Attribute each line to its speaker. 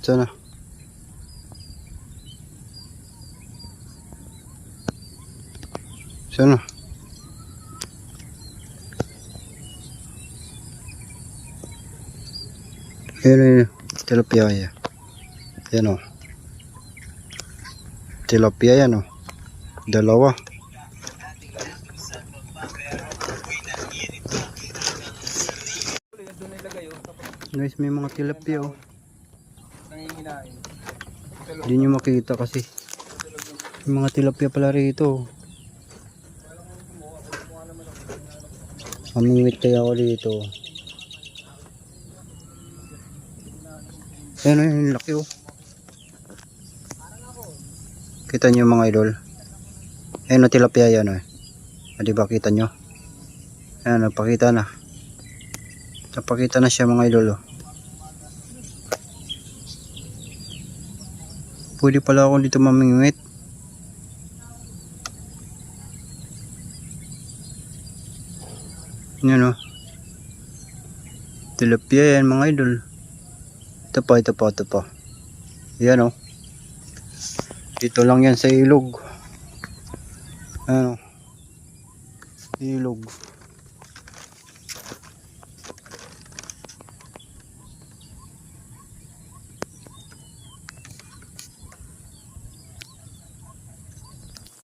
Speaker 1: Sana. Sana. Ayan, tilapia yan. Yan o. Tilapia yan o. Dalawa. Guys, may mga tilapia o. Hindi nyo makita kasi. May mga tilapia pala rito. Mamingwit kaya ako dito. Ayan o, yung laki o. Kita nyo mga idol. Ayan o, tilapia yan o. Diba kita nyo? Ayan, napakita na. Napakita na siya mga idol o. Pwede pala ako dito mamingwit. Yan o. Tilapia yan mga idol. Ito pa, ito pa, ito pa. Yan o. Dito lang yan sa ilog. Ano? Ilog.